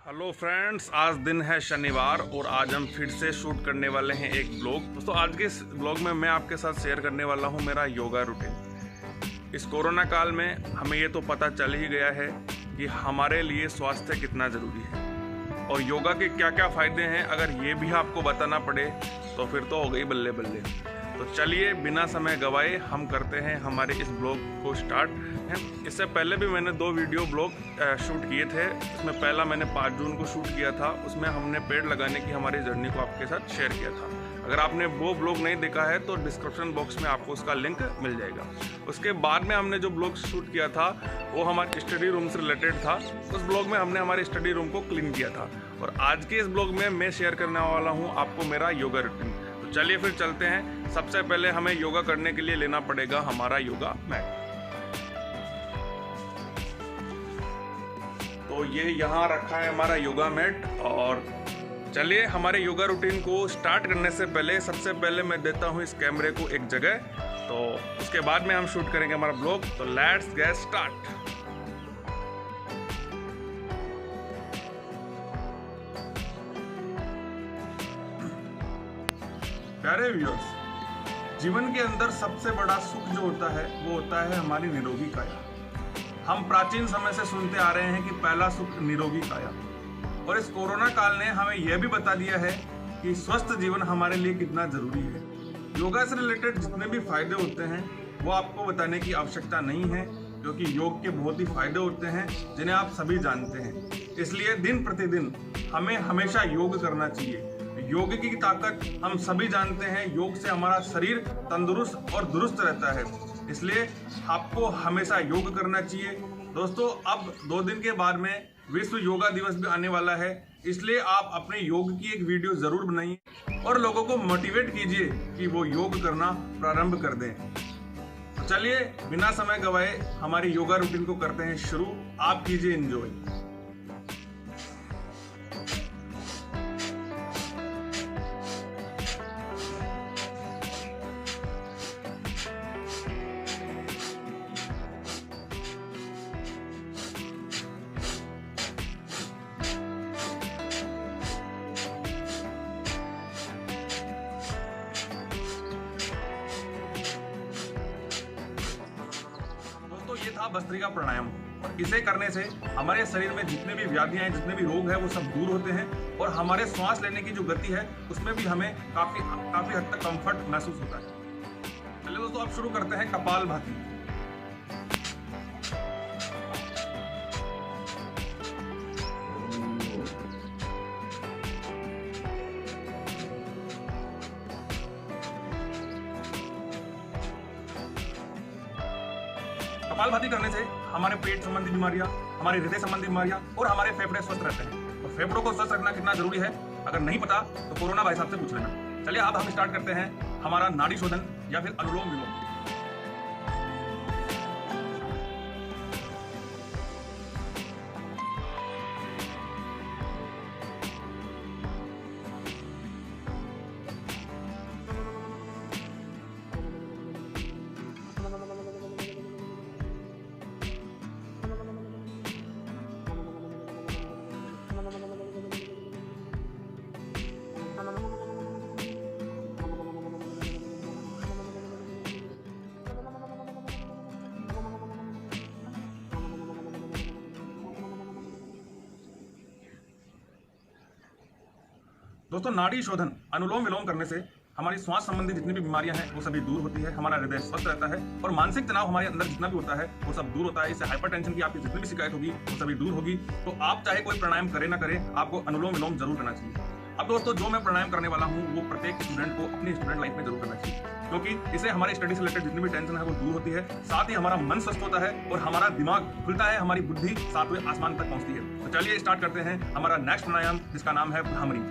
Hello friends, आज दिन है शनिवार और आज हम फिर से शूट करने वाले हैं एक ब्लॉग। दोस्तों, आज के इस ब्लॉग में मैं आपके साथ शेयर करने वाला हूं मेरा योगा रूटीन। इस कोरोना काल में हमें ये तो पता चल ही गया है कि हमारे लिए स्वास्थ्य कितना ज़रूरी है और योगा के क्या क्या फ़ायदे हैं। अगर ये भी आपको बताना पड़े तो फिर तो हो गई बल्ले बल्ले। तो चलिए बिना समय गवाए हम करते हैं हमारे इस ब्लॉग को स्टार्ट। इससे पहले भी मैंने 2 वीडियो ब्लॉग शूट किए थे। इसमें पहला मैंने 5 जून को शूट किया था, उसमें हमने पेड़ लगाने की हमारी जर्नी को आपके साथ शेयर किया था। अगर आपने वो ब्लॉग नहीं देखा है तो डिस्क्रिप्शन बॉक्स में आपको उसका लिंक मिल जाएगा। उसके बाद में हमने जो ब्लॉग शूट किया था वो हमारे स्टडी रूम से रिलेटेड था। उस ब्लॉग में हमने हमारे स्टडी रूम को क्लीन किया था और आज के इस ब्लॉग में मैं शेयर करने वाला हूँ आपको मेरा योगा रूटीन। तो चलिए फिर चलते हैं। सबसे पहले हमें योगा करने के लिए लेना पड़ेगा हमारा योगा मैट। तो ये यहाँ रखा है हमारा योगा मैट और चलिए हमारे योगा रूटीन को स्टार्ट करने से पहले सबसे पहले मैं देता हूँ इस कैमरे को एक जगह, तो उसके बाद में हम शूट करेंगे हमारा ब्लॉग। तो लेट्स गेट स्टार्ट। प्यारे व्यूअर्स, जीवन के अंदर सबसे बड़ा सुख जो होता है वो होता है हमारी निरोगी काया। हम प्राचीन समय से सुनते आ रहे हैं कि पहला सुख निरोगी काया, और इस कोरोना काल ने हमें यह भी बता दिया है कि स्वस्थ जीवन हमारे लिए कितना जरूरी है। योगा से रिलेटेड जितने भी फायदे होते हैं वो आपको बताने की आवश्यकता नहीं है, क्योंकि योग के बहुत ही फायदे होते हैं जिन्हें आप सभी जानते हैं। इसलिए दिन प्रतिदिन हमें हमेशा योग करना चाहिए। योग की ताकत हम सभी जानते हैं, योग से हमारा शरीर तंदुरुस्त और दुरुस्त रहता है। इसलिए आपको हमेशा योग करना चाहिए। दोस्तों, अब 2 दिन के बाद में विश्व योगा दिवस भी आने वाला है, इसलिए आप अपने योग की एक वीडियो जरूर बनाइए और लोगों को मोटिवेट कीजिए कि वो योग करना प्रारंभ कर दें। तो चलिए बिना समय गवाए हमारी योगा रूटीन को करते हैं शुरू। आप कीजिए एंजॉय। ये था भस्त्रिका प्राणायाम और इसे करने से हमारे शरीर में जितने भी व्याधियां हैं, जितने भी रोग हैं, वो सब दूर होते हैं और हमारे श्वास लेने की जो गति है उसमें भी हमें काफी हद तक कंफर्ट महसूस होता है। चलिए दोस्तों, अब शुरू करते हैं कपालभाति। कपालभाति करने से हमारे पेट संबंधी बीमारियां, हमारे हृदय संबंधी बीमारियां और हमारे फेफड़े स्वस्थ रहते हैं। तो फेफड़ों को स्वस्थ रखना कितना जरूरी है, अगर नहीं पता तो कोरोना भाई साहब से पूछ लेना। चलिए अब हम स्टार्ट करते हैं हमारा नाड़ी शोधन या फिर अनुलोम विलोम। दोस्तों, नाड़ी शोधन अनुलोम विलोम करने से हमारी श्वास संबंधी जितनी भी बीमारियां हैं वो सभी दूर होती है, हमारा हृदय स्वस्थ रहता है और मानसिक तनाव हमारे अंदर जितना भी होता है वो सब दूर होता है। इससे हाइपरटेंशन की आपकी जितनी भी शिकायत होगी वो सभी दूर होगी। तो आप चाहे कोई प्राणायाम करे ना करे, आपको अनुलोम विलोम जरूर करना चाहिए। अब दोस्तों, जो मैं प्राणायाम करने वाला हूँ वो प्रत्येक स्टूडेंट को अपनी स्टूडेंट लाइफ में जरूर करना चाहिए, क्योंकि इससे हमारी स्टडी से रिलेटेड जितनी भी टेंशन है वो दूर होती है। साथ ही हमारा मन स्वस्थ होता है और हमारा दिमाग खुलता है, हमारी बुद्धि 7वें आसमान तक पहुंचती है। तो चलिए स्टार्ट करते हैं हमारा नेक्स्ट प्राणायाम, जिसका नाम है भ्रामरी।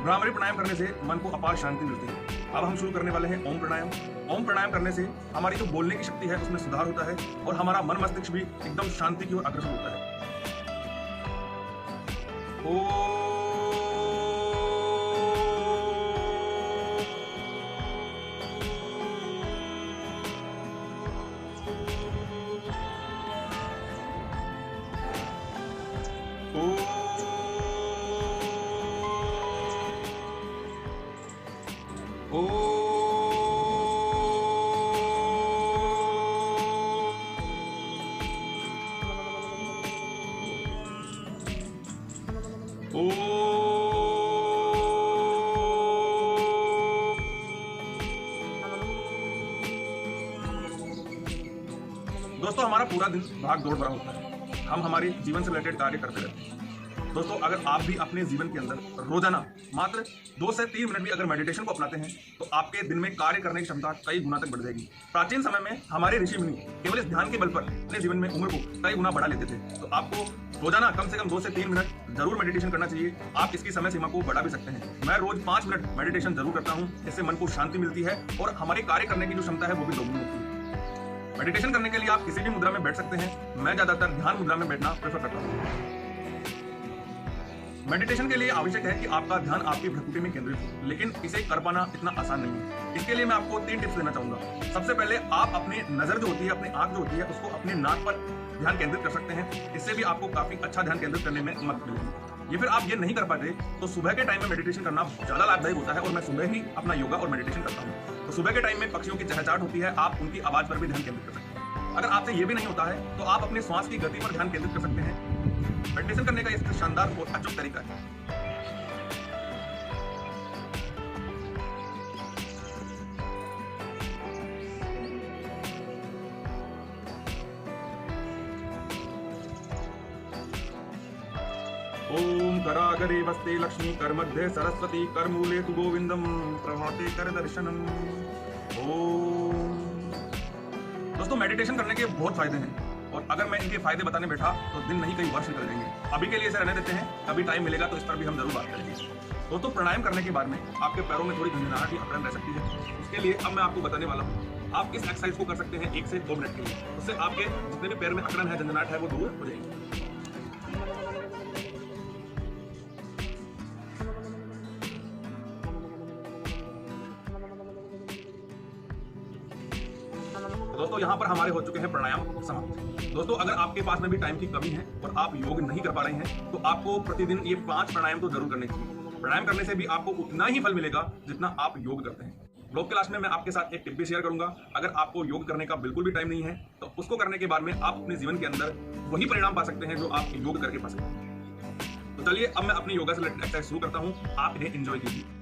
भ्रामरी प्राणायाम करने से मन को अपार शांति मिलती है। अब हम शुरू करने वाले हैं ओम प्राणायाम। ओम प्राणायाम करने से हमारी जो बोलने की शक्ति है उसमें सुधार होता है और हमारा मन मस्तिष्क भी एकदम शांति की ओर अग्रसर होता है। दोस्तों, हमारा पूरा दिन भाग दौड़ भरा होता है। हम हमारे जीवन से रिलेटेड कार्य करते रहते हैं। दोस्तों, अगर आप भी अपने जीवन के अंदर रोजाना मात्र 2 से 3 मिनट भी अगर मेडिटेशन को अपनाते हैं तो आपके दिन में कार्य करने की क्षमता कई गुना तक बढ़ जाएगी। प्राचीन समय में हमारे ऋषि मुनि केवल इस ध्यान के बल पर अपने जीवन में उम्र को कई गुना बढ़ा लेते थे। तो आपको रोजाना कम से कम 2 से 3 मिनट जरूर मेडिटेशन करना चाहिए। आप इसकी समय सीमा को बढ़ा भी सकते हैं। मैं रोज 5 मिनट मेडिटेशन जरूर करता हूँ। इससे मन को शांति मिलती है और हमारे कार्य करने की जो क्षमता है वो भी दोगुनी होती है। मेडिटेशन करने के लिए आप किसी भी मुद्रा में बैठ सकते हैं। मैं ज्यादातर ध्यान मुद्रा में बैठना प्रेफर करता हूँ। मेडिटेशन के लिए आवश्यक है कि आपका ध्यान आपकी भ्रुकुटी में केंद्रित हो, लेकिन इसे कर पाना इतना आसान नहीं है। इसके लिए मैं आपको 3 टिप्स देना चाहूंगा। सबसे पहले आप अपनी नजर जो होती है, अपनी आंख जो होती है, उसको अपने नाक पर ध्यान केंद्रित कर सकते हैं। इससे भी आपको काफी अच्छा ध्यान केंद्रित करने में मदद मिलेगी। ये फिर आप ये नहीं कर पाते तो सुबह के टाइम में मेडिटेशन करना ज्यादा लाभदायक होता है और मैं सुबह ही अपना योगा और मेडिटेशन करता हूँ। तो सुबह के टाइम में पक्षियों की चहचहाट होती है, आप उनकी आवाज पर भी ध्यान केंद्रित कर सकते हैं। अगर आपसे ये भी नहीं होता है तो आप अपने श्वास की गति पर ध्यान केंद्रित कर सकते हैं। मेडिटेशन करने का एक शानदार और अचूक तरीका है। ओम करागरे वस्ते लक्ष्मी कर मध्य सरस्वती कर मूले तु गोविंदम प्रभाते कर दर्शनम। ओम। दोस्तों, मेडिटेशन करने के बहुत फायदे हैं और अगर मैं इनके फायदे बताने बैठा तो दिन नहीं कई वर्ष निकल जाएंगे। अभी के लिए इसे रहने देते हैं, कभी टाइम मिलेगा तो इस पर भी हम जरूर बात करेंगे। दोस्तों, प्राणायाम करने के बाद में आपके पैरों में थोड़ी झंझनाहट या अकड़न रह सकती है। उसके लिए अब मैं आपको बताने वाला हूँ। आप इस एक्सरसाइज को कर सकते हैं 1 से 2 मिनट के लिए। उससे आपके जितने भी पैर में अकड़न है, झंझनाहट है, वो दूर हो जाएगी। दोस्तों, यहाँ पर हमारे हो चुके हैं प्राणायाम समाप्त। दोस्तों, अगर आपके पास में भी टाइम की कमी है और आप योग नहीं कर पा रहे हैं तो आपको प्रतिदिन ये 5 प्राणायाम तो जरूर करने चाहिए। प्राणायाम करने से भी आपको उतना ही फल मिलेगा जितना आप योग करते हैं। ब्लॉग क्लास में मैं आपके साथ एक टिप भी शेयर करूंगा। अगर आपको योग करने का बिल्कुल भी टाइम नहीं है तो उसको करने के बाद में आप अपने जीवन के अंदर वही परिणाम पा सकते हैं जो आप योग करके पा सकते हैं। तो चलिए, अब मैं अपनी योगा से रिलेटेड एक्सरसाइज शुरू करता हूँ। आप इन्हें एंजॉय कीजिए।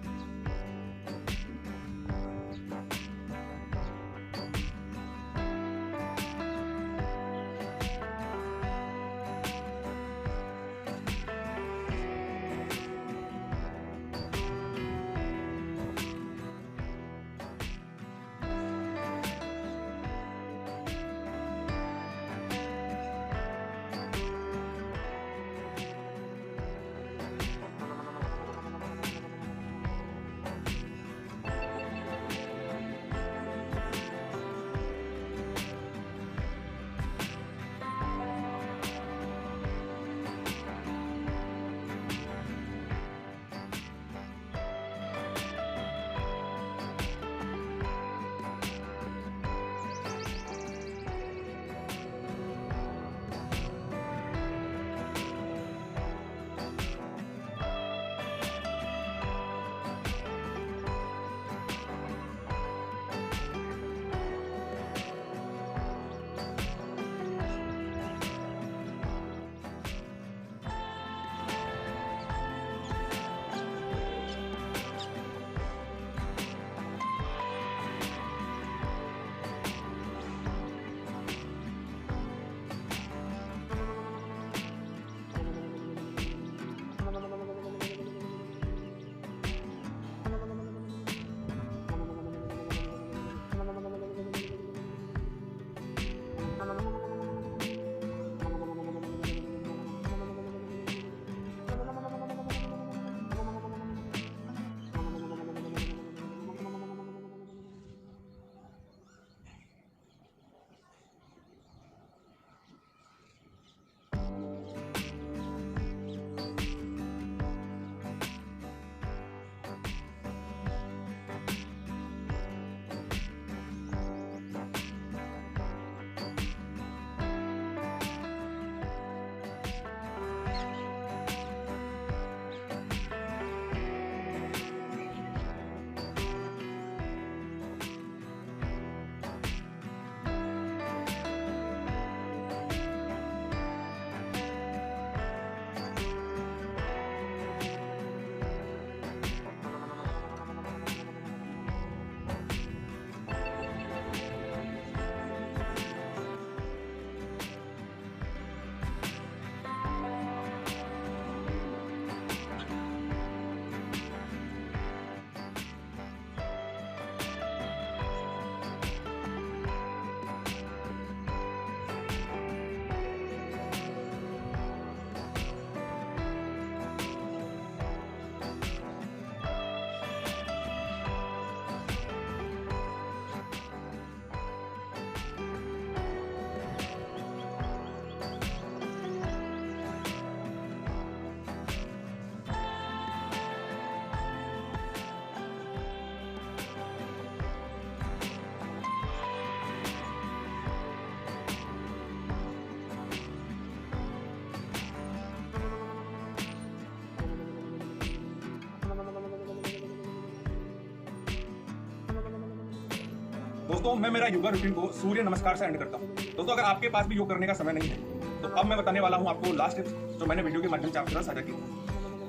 दोस्तों मैं मेरा योगा रूटीन को सूर्य नमस्कार से एंड करता हूँ। दोस्तों अगर आपके पास भी योग करने का समय नहीं है तो अब मैं बताने वाला हूँ आपको लास्ट टिप्स जो मैंने वीडियो के माध्यम से आपके साथ साझा की।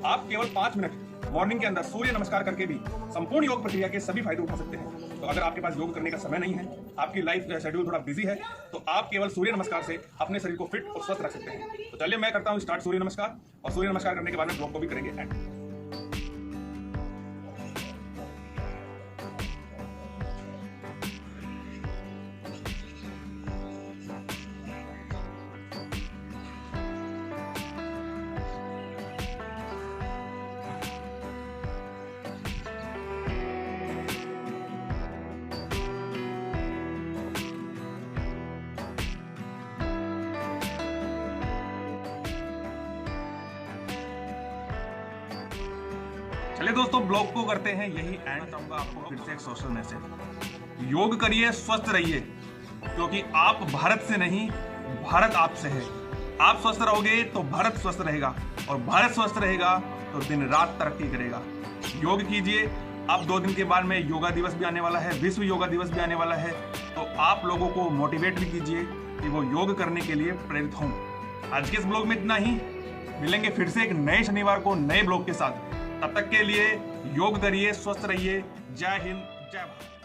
आप केवल 5 मिनट मॉर्निंग के अंदर सूर्य नमस्कार करके भी संपूर्ण योग प्रक्रिया के सभी फायदे उठा सकते हैं। तो अगर आपके पास योग करने का समय नहीं है, आपकी लाइफ शेड्यूल थोड़ा बिजी है, तो आप केवल सूर्य नमस्कार से अपने शरीर को फिट और स्वस्थ रख सकते हैं। तो चलिए मैं करता हूँ स्टार्ट सूर्य नमस्कार, और सूर्य नमस्कार करने के बाद में ब्लॉग को भी करेंगे एंड। चलिए दोस्तों ब्लॉग को करते हैं यही एंड। चाहूंगा आपको फिर से एक सोशल मैसेज, योग करिए, स्वस्थ रहिए, क्योंकि आप भारत से नहीं, भारत आपसे है। आप स्वस्थ रहोगे तो भारत स्वस्थ रहेगा, और भारत स्वस्थ रहेगा तो दिन रात तरक्की करेगा। योग कीजिए। अब 2 दिन के बाद में योगा दिवस भी आने वाला है, विश्व योगा दिवस भी आने वाला है, तो आप लोगों को मोटिवेट भी कीजिए कि वो योग करने के लिए प्रेरित हों। आज के इस ब्लॉग में इतना ही। मिलेंगे फिर से एक नए शनिवार को नए ब्लॉग के साथ। तब तक के लिए योग करिए, स्वस्थ रहिए। जय हिंद, जय भारत।